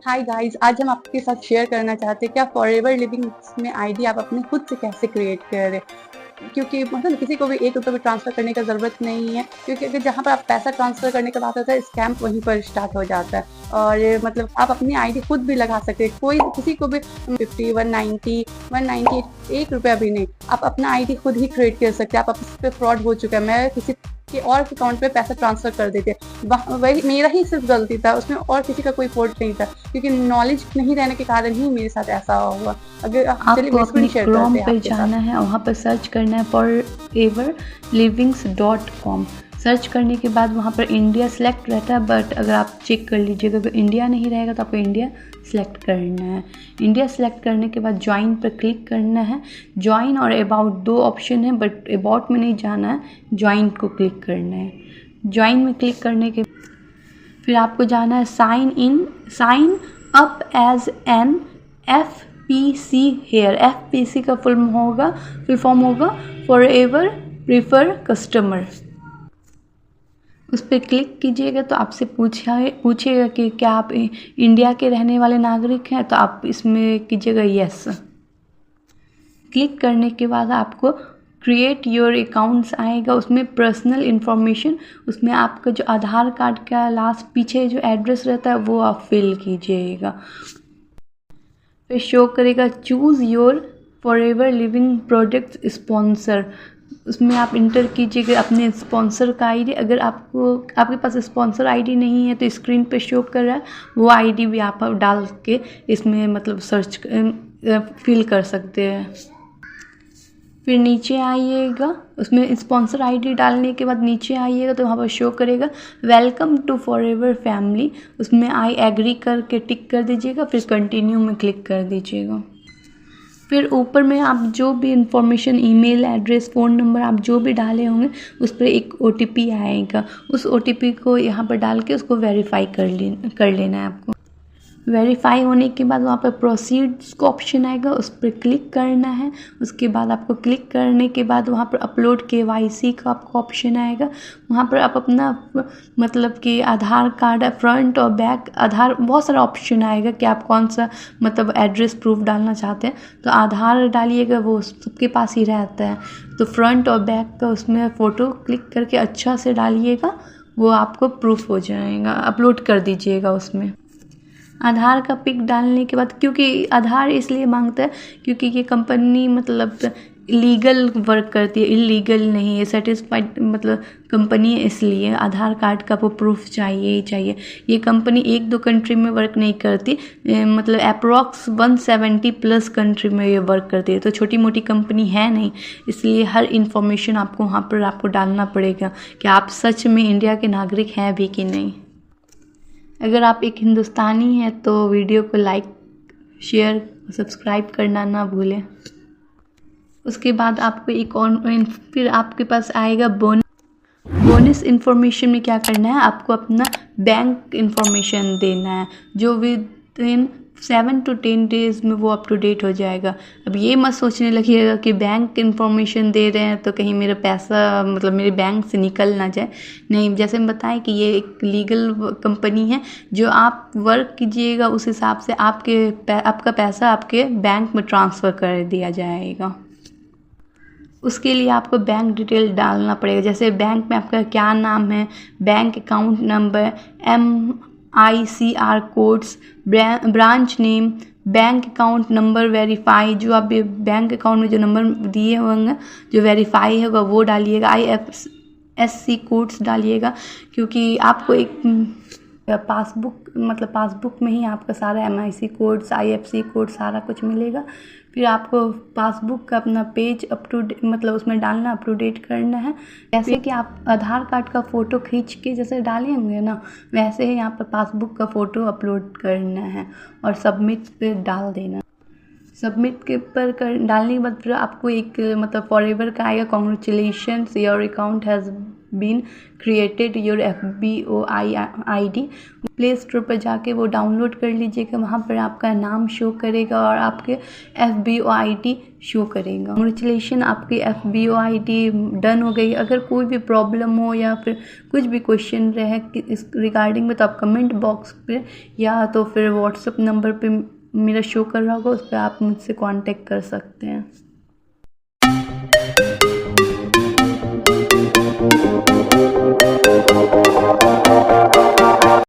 Hi guys, आज हम आपके साथ शेयर करना चाहते हैं कि आप फॉरएवर लिविंग में आईडी आप अपने खुद से कैसे क्रिएट करें। क्योंकि मतलब किसी को भी ₹1 भी ट्रांसफ़र करने का ज़रूरत नहीं है, क्योंकि अगर जहाँ पर आप पैसा ट्रांसफ़र करने का बात आता है, स्कैम वहीं पर स्टार्ट हो जाता है। और मतलब आप अपनी आईडी खुद भी लगा सकते हैं, कोई किसी को भी 50, 190, 190 ₹1 भी नहीं, आप अपना आईडी खुद ही क्रिएट कर सकते हैं। आप इस पे फ्रॉड हो चुका है, मैं किसी के और अकाउंट पे पैसा ट्रांसफ़र कर देते, वही मेरा ही सिर्फ गलती था, उसमें और किसी का कोई फ़ॉल्ट नहीं था, क्योंकि नॉलेज नहीं रहने के कारण ही मेरे साथ ऐसा हुआ। अगर चलिए आपको मैं अपने स्क्रीन शेयर क्रोम करते हैं पे आपके जाना साथ। है, वहाँ पर सर्च करना है foreverlivings.com। सर्च करने के बाद वहाँ पर इंडिया सेलेक्ट रहता है, बट अगर आप चेक कर लीजिएगा अगर इंडिया नहीं रहेगा तो आपको इंडिया सेलेक्ट करना है। इंडिया सेलेक्ट करने के बाद ज्वाइन पर क्लिक करना है। ज्वाइन और अबाउट दो ऑप्शन है, बट अबाउट में नहीं जाना है, ज्वाइन को क्लिक करना है। ज्वाइन में क्लिक करने के फिर आपको जाना है sign up as an FPC here. FPC का फुल फॉर्म होगा फॉरएवर प्रीफर कस्टमर। उस पर क्लिक कीजिएगा तो आपसे पूछेगा कि क्या आप इंडिया के रहने वाले नागरिक हैं, तो आप इसमें कीजिएगा यस। क्लिक करने के बाद आपको क्रिएट योर अकाउंट्स आएगा, उसमें पर्सनल इन्फॉर्मेशन, उसमें आपका जो आधार कार्ड का लास्ट पीछे जो एड्रेस रहता है वो आप फिल कीजिएगा। फिर शो करेगा choose your forever living product sponsor, उसमें आप इंटर कीजिएगा अपने स्पॉन्सर का आईडी। अगर आपके पास स्पॉन्सर आईडी नहीं है तो स्क्रीन पे शो कर रहा है वो आईडी भी आप डाल के इसमें मतलब सर्च फिल कर सकते हैं। फिर नीचे आइएगा, उसमें स्पॉन्सर आईडी डालने के बाद नीचे आइएगा तो वहाँ पर शो करेगा वेलकम टू फॉरएवर फैमिली, उसमें आई एग्री करके टिक कर दीजिएगा। फिर कंटिन्यू में क्लिक कर दीजिएगा। फिर ऊपर में आप जो भी information, email address, phone number आप जो भी डाले होंगे उस पर एक OTP आएगा, उस OTP को यहाँ पर डाल के उसको वेरीफाई कर लेना है आपको। वेरीफाई होने के बाद वहाँ पर प्रोसीड्स का ऑप्शन आएगा, उस पर क्लिक करना है। उसके बाद आपको क्लिक करने के बाद वहाँ पर अपलोड KYC का आपको ऑप्शन आएगा, वहाँ पर आप अपना मतलब कि आधार कार्ड फ्रंट और बैक आधार, बहुत सारा ऑप्शन आएगा कि आप कौन सा मतलब एड्रेस प्रूफ डालना चाहते हैं। तो आधार डालिएगा, वो सबके पास ही रहता है, तो फ्रंट और बैक का उसमें फ़ोटो क्लिक करके अच्छा से डालिएगा, वो आपको प्रूफ हो जाएगा। अपलोड कर दीजिएगा उसमें। आधार का पिक डालने के बाद, क्योंकि आधार इसलिए मांगता है क्योंकि ये कंपनी मतलब लीगल वर्क करती है, इलीगल नहीं है, सेटिस्फाइड मतलब कंपनी है, इसलिए आधार कार्ड का वो प्रूफ चाहिए ही चाहिए। ये कंपनी 1-2 कंट्री में वर्क नहीं करती, मतलब अप्रॉक्स 170+ कंट्री में ये वर्क करती है, तो छोटी मोटी कंपनी है नहीं, इसलिए हर इन्फॉर्मेशन आपको वहाँ पर आपको डालना पड़ेगा कि आप सच में इंडिया के नागरिक हैं भी कि नहीं। अगर आप एक हिंदुस्तानी हैं तो वीडियो को लाइक, शेयर, सब्सक्राइब करना ना भूलें। उसके बाद आपको फिर आपके पास आएगा बोनस इन्फॉर्मेशन में क्या करना है, आपको अपना बैंक इन्फॉर्मेशन देना है, जो विदिन 7 to 10 डेज़ में वो अप टू डेट हो जाएगा। अब ये मत सोचने लगिएगा कि बैंक इन्फॉर्मेशन दे रहे हैं तो कहीं मेरा पैसा मतलब मेरे बैंक से निकल ना जाए, नहीं। जैसे हम बताएं कि ये एक लीगल कंपनी है, जो आप वर्क कीजिएगा उस हिसाब से आपका पैसा आपके बैंक में ट्रांसफ़र कर दिया जाएगा। उसके लिए आपको बैंक डिटेल डालना पड़ेगा, जैसे बैंक में आपका क्या नाम है, bank account number, MICR codes, branch name, bank account number verify, जो आप बैंक अकाउंट में जो नंबर दिए होंगे जो वेरीफाई होगा वो डालिएगा। IFSC कोड्स डालिएगा, क्योंकि आपको एक पासबुक में ही आपका सारा MIC कोड्स, IFSC कोड सारा कुछ मिलेगा। फिर आपको पासबुक का अपना पेज मतलब उसमें डालना, अप टू डेट करना है। जैसे कि आप आधार कार्ड का फ़ोटो खींच के जैसे डाले होंगे ना, वैसे ही यहाँ पर पासबुक का फ़ोटो अपलोड करना है और सबमिट पे डाल देना। सबमिट के पर डालने के बाद फिर आपको एक मतलब फॉरएवर का आएगा, congratulations your account has been created your FBO ID। Play store पर जाके वो डाउनलोड कर लीजिएगा, वहाँ पर आपका नाम शो करेगा और आपके FBO ID शो करेगा। कांग्रेचुलेशन, आपकी FBO ID डन हो गई। अगर कोई भी प्रॉब्लम हो या फिर कुछ भी क्वेश्चन रहे इस रिगार्डिंग में, तो आप कमेंट बॉक्स पे या तो फिर व्हाट्सएप नंबर पे मेरा शो कर रहा होगा, उस पर आप मुझसे कांटेक्ट कर सकते हैं।